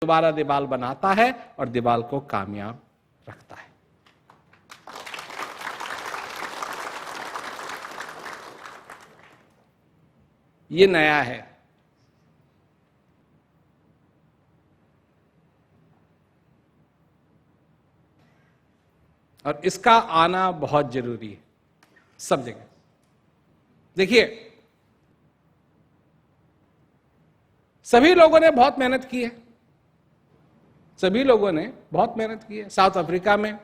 दोबारा दीवार बनाता है और दीवार को कामयाब रखता है। ये नया है। और इसका आना बहुत जरूरी है सब जगह। देखिए, सभी लोगों ने बहुत मेहनत की है, सभी लोगों ने बहुत मेहनत की है। साउथ अफ्रीका में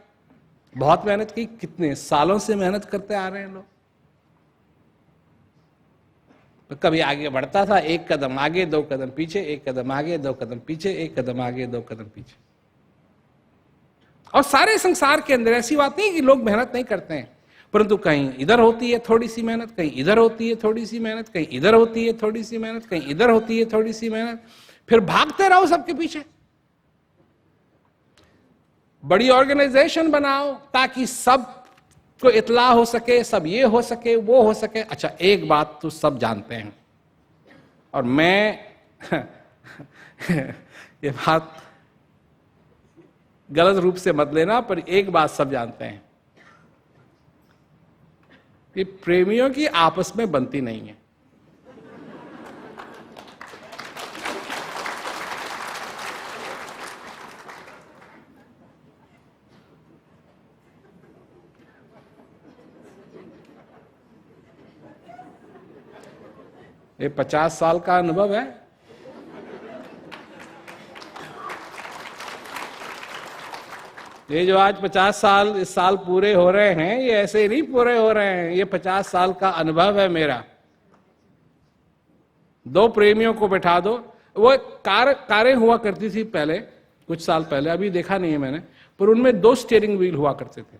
बहुत मेहनत की, कितने सालों से मेहनत करते आ रहे हैं लोग। तो कभी आगे बढ़ता था, एक कदम आगे दो कदम पीछे, एक कदम आगे दो कदम पीछे, एक कदम आगे दो कदम पीछे। और सारे संसार के अंदर ऐसी बात नहीं कि लोग मेहनत नहीं करते हैं, परंतु कहीं इधर होती है थोड़ी सी मेहनत, कहीं इधर होती है थोड़ी सी मेहनत, कहीं इधर होती है थोड़ी सी मेहनत, कहीं इधर होती है थोड़ी सी मेहनत, फिर भागते रहो सबके पीछे। बड़ी ऑर्गेनाइजेशन बनाओ ताकि सब को इतला हो सके, सब ये हो सके, वो हो सके। अच्छा, एक बात तो सब जानते हैं, और मैं ये बात गलत रूप से मत लेना, पर एक बात सब जानते हैं कि प्रेमियों की आपस में बनती नहीं है। ये 50 साल का अनुभव है। ये जो आज 50 साल इस साल पूरे हो रहे हैं, ये ऐसे नहीं पूरे हो रहे हैं, ये 50 साल का अनुभव है मेरा। दो प्रेमियों को बैठा दो, वो कारें हुआ करती थी पहले, कुछ साल पहले, अभी देखा नहीं है मैंने, पर उनमें 2 स्टीयरिंग व्हील हुआ करते थे।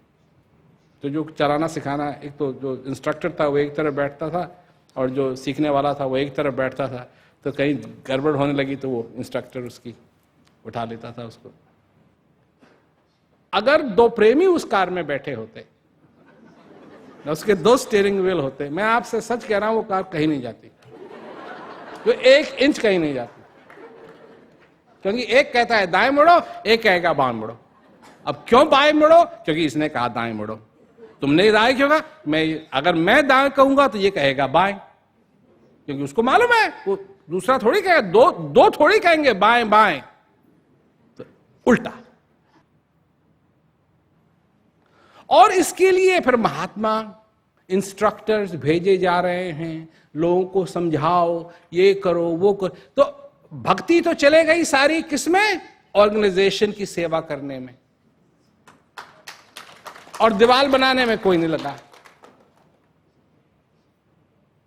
तो जो चलाना सिखाना, एक तो जो इंस्ट्रक्टर था वो एक तरफ बैठता था और जो सीखने वाला था वो एक तरफ बैठता था। तो कहीं गड़बड़ होने लगी तो वो इंस्ट्रक्टर उसकी उठा लेता था उसको। अगर 2 प्रेमी उस कार में बैठे होते, उसके 2 स्टीयरिंग व्हील होते, मैं आपसे सच कह रहा हूं वो कार कहीं नहीं जाती, तो 1 इंच कहीं नहीं जाती। क्योंकि एक कहता है दाएं मुड़ो, एक कहेगा बाएं मुड़ो। अब क्यों बाएं मुड़ो? क्योंकि इसने कहा दाएं मुड़ो। तुमने दाएं क्यों कहा? अगर मैं दाएं कहूंगा तो ये कहेगा बाएं, क्योंकि उसको मालूम है वो दूसरा थोड़ी कहेगा, दो थोड़ी कहेंगे बाएं बाएं, तो उल्टा। और इसके लिए फिर महात्मा इंस्ट्रक्टर्स भेजे जा रहे हैं, लोगों को समझाओ, ये करो वो करो। तो भक्ति तो चले गई सारी किसमें? ऑर्गेनाइजेशन की सेवा करने में, और दीवार बनाने में कोई नहीं लगा।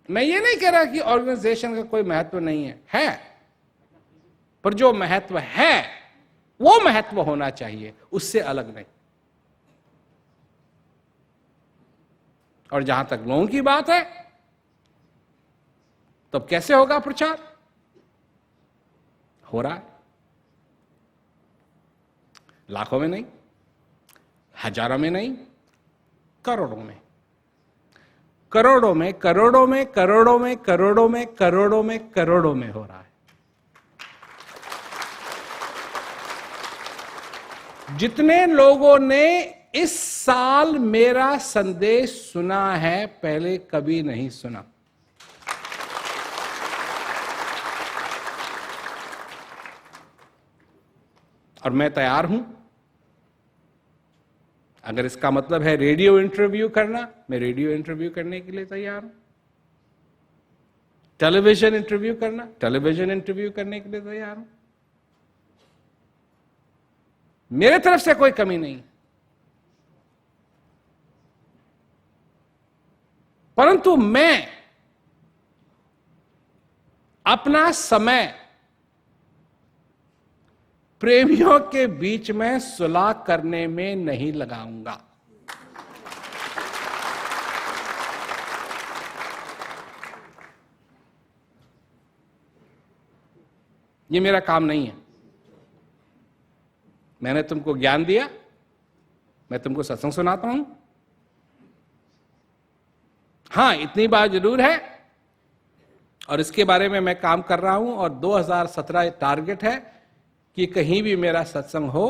मैं ये नहीं कह रहा कि ऑर्गेनाइजेशन का कोई महत्व नहीं है, पर जो महत्व है वो महत्व होना चाहिए, उससे अलग नहीं। और जहां तक लोगों की बात है, तो कैसे होगा प्रचार? हो रहा है, लाखों में नहीं, हजारों में नहीं, करोड़ों में, करोड़ों में, करोड़ों में, करोड़ों में, करोड़ों में, करोड़ों में, करोड़ों में हो रहा है। जितने लोगों ने इस साल मेरा संदेश सुना है, पहले कभी नहीं सुना। और मैं तैयार हूं, अगर इसका मतलब है रेडियो इंटरव्यू करना, मैं रेडियो इंटरव्यू करने के लिए तैयार हूं। टेलीविजन इंटरव्यू करना, टेलीविजन इंटरव्यू करने के लिए तैयार हूं। मेरे तरफ से कोई कमी नहीं, परंतु मैं अपना समय प्रेमियों के बीच में सुलह करने में नहीं लगाऊंगा। ये मेरा काम नहीं है। मैंने तुमको ज्ञान दिया, मैं तुमको सत्संग सुनाता हूं, हां इतनी बात जरूर है, और इसके बारे में मैं काम कर रहा हूं, और 2017 टारगेट है कि कहीं भी मेरा सत्संग हो,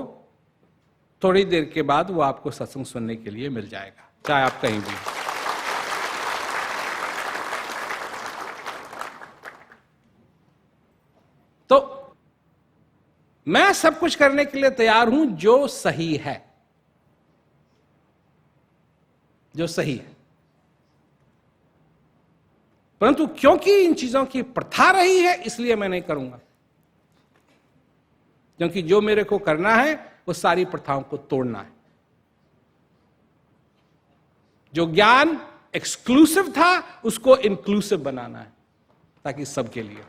थोड़ी देर के बाद वो आपको सत्संग सुनने के लिए मिल जाएगा, चाहे आप कहीं भी। तो मैं सब कुछ करने के लिए तैयार हूं जो सही है, जो सही है। परंतु क्योंकि इन चीजों की प्रथा रही है, इसलिए मैं नहीं करूंगा। क्योंकि जो मेरे को करना है वो सारी प्रथाओं को तोड़ना है। जो ज्ञान एक्सक्लूसिव था उसको इंक्लूसिव बनाना है, ताकि सबके लिए।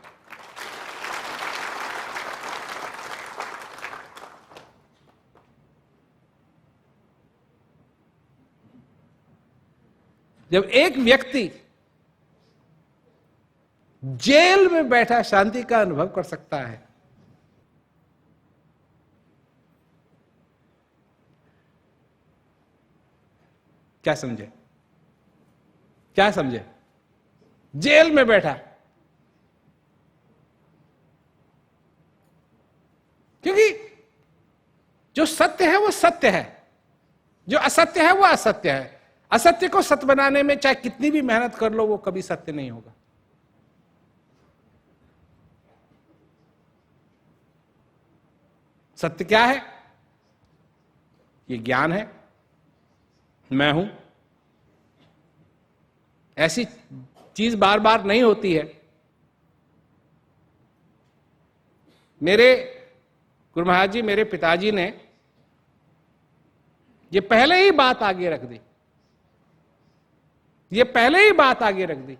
जब एक व्यक्ति जेल में बैठा शांति का अनुभव कर सकता है, क्या समझे? क्या समझे? जेल में बैठा, क्योंकि जो सत्य है वो सत्य है, जो असत्य है वो असत्य है। असत्य को सत्य बनाने में चाहे कितनी भी मेहनत कर लो, वो कभी सत्य नहीं होगा। सत्य क्या है? ये ज्ञान है, मैं हूं। ऐसी चीज बार बार नहीं होती है। मेरे गुरु महाराज जी, मेरे पिताजी ने ये पहले ही बात आगे रख दी, ये पहले ही बात आगे रख दी।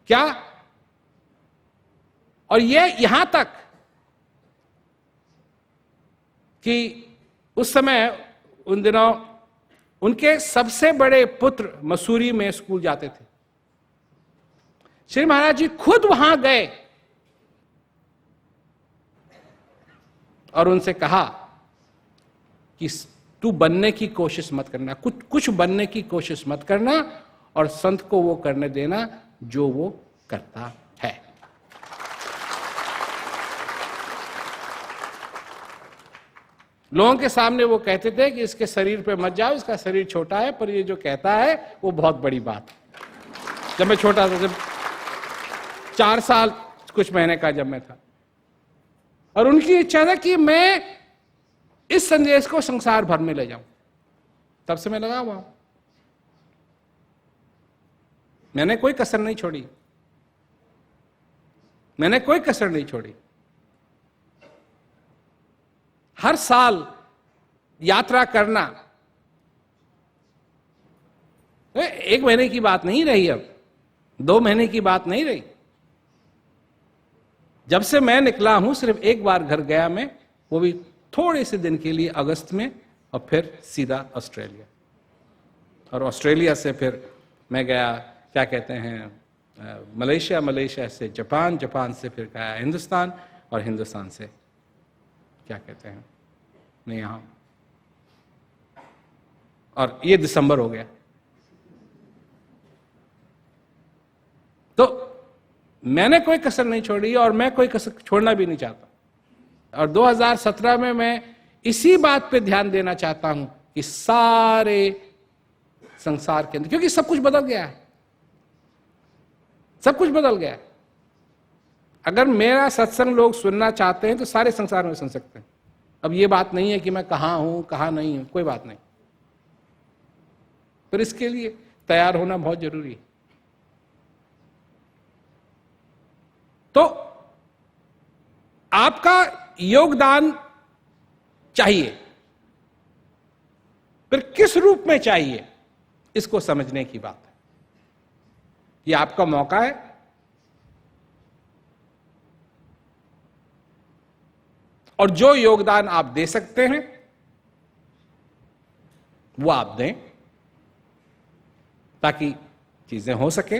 क्या? और ये यहां तक कि उस समय, उन दिनों उनके सबसे बड़े पुत्र मसूरी में स्कूल जाते थे। श्री महाराज जी खुद वहां गए और उनसे कहा कि तू बनने की कोशिश मत करना, कुछ बनने की कोशिश मत करना, और संत को वो करने देना जो वो करता है। लोगों के सामने वो कहते थे कि इसके शरीर पे मत जाओ, इसका शरीर छोटा है, पर ये जो कहता है वो बहुत बड़ी बात है। जब मैं छोटा था, जब 4 साल कुछ महीने का जब मैं था, और उनकी इच्छा था कि मैं इस संदेश को संसार भर में ले जाऊं, तब से मैं लगा हुआ हूं। मैंने कोई कसर नहीं छोड़ी, मैंने कोई कसर नहीं छोड़ी। हर साल यात्रा करना, 1 महीने की बात नहीं रही, अब 2 महीने की बात नहीं रही। जब से मैं निकला हूं, सिर्फ एक बार घर गया मैं, वो भी थोड़े से दिन के लिए अगस्त में, और फिर सीधा ऑस्ट्रेलिया। और ऑस्ट्रेलिया से फिर मैं गया, क्या कहते हैं, मलेशिया, मलेशिया से जापान, जापान से फिर गया हिंदुस्तान, और हिंदुस्तान से क्या कहते हैं, मैं यहां। और ये दिसंबर हो गया। तो मैंने कोई कसर नहीं छोड़ी, और मैं कोई कसर छोड़ना भी नहीं चाहता। और 2017 में मैं इसी बात पे ध्यान देना चाहता हूं कि सारे संसार के अंदर, क्योंकि सब कुछ बदल गया है, सब कुछ बदल गया है। अगर मेरा सत्संग लोग सुनना चाहते हैं तो सारे संसार में सुन सकते हैं। अब ये बात नहीं है कि मैं कहां हूं कहां नहीं हूं, कोई बात नहीं, पर इसके लिए तैयार होना बहुत जरूरी है। तो आपका योगदान चाहिए, फिर किस रूप में चाहिए, इसको समझने की बात है। ये आपका मौका है। और जो योगदान आप दे सकते हैं वो आप दें, ताकि चीजें हो सके।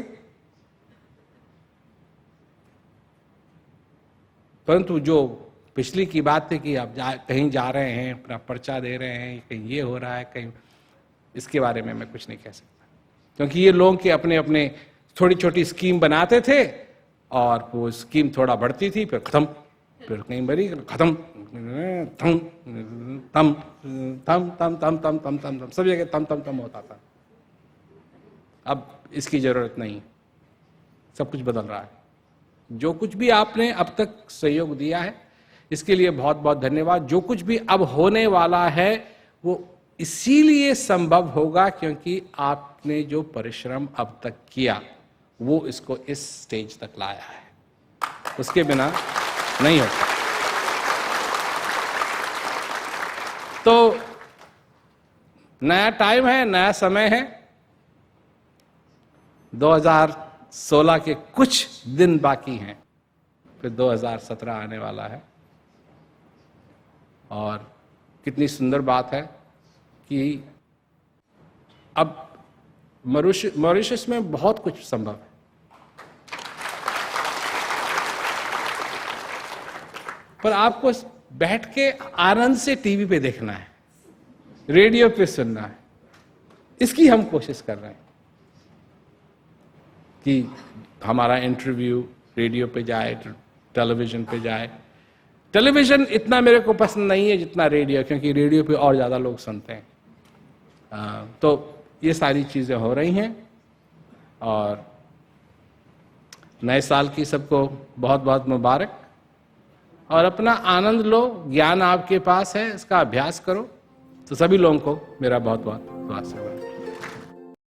परंतु जो पिछली की बात थी कि आप कहीं जा रहे हैं, अपना पर्चा दे रहे हैं, कहीं ये हो रहा है, कहीं, इसके बारे में मैं कुछ नहीं कह सकता, क्योंकि ये लोग के अपने अपने थोड़ी छोटी स्कीम बनाते थे और वो स्कीम थोड़ा बढ़ती थी, फिर खत्म, फिर कहीं बड़ी खत्म, थम तम तम तम तम तम तम तम तम, सब जगह तम तम तम होता था। अब इसकी जरूरत नहीं, सब कुछ बदल रहा है। जो कुछ भी आपने अब तक सहयोग दिया है इसके लिए बहुत बहुत धन्यवाद। जो कुछ भी अब होने वाला है वो इसीलिए संभव होगा क्योंकि आपने जो परिश्रम अब तक किया वो इसको इस स्टेज तक लाया है, उसके बिना नहीं होता। तो नया टाइम है, नया समय है। 2016 के कुछ दिन बाकी हैं, फिर 2017 आने वाला है। और कितनी सुंदर बात है कि अब मॉरिशस में बहुत कुछ संभव है। पर आपको बैठ के आनंद से टीवी पे देखना है, रेडियो पे सुनना है, इसकी हम कोशिश कर रहे हैं कि हमारा इंटरव्यू रेडियो पे जाए, टेलीविजन पे जाए। टेलीविजन इतना मेरे को पसंद नहीं है जितना रेडियो, क्योंकि रेडियो पे और ज़्यादा लोग सुनते हैं। तो ये सारी चीज़ें हो रही हैं और नए साल की सबको बहुत बहुत मुबारक। और अपना आनंद लो, ज्ञान आपके पास है, इसका अभ्यास करो। तो सभी लोगों को मेरा बहुत बहुत आशीर्वाद।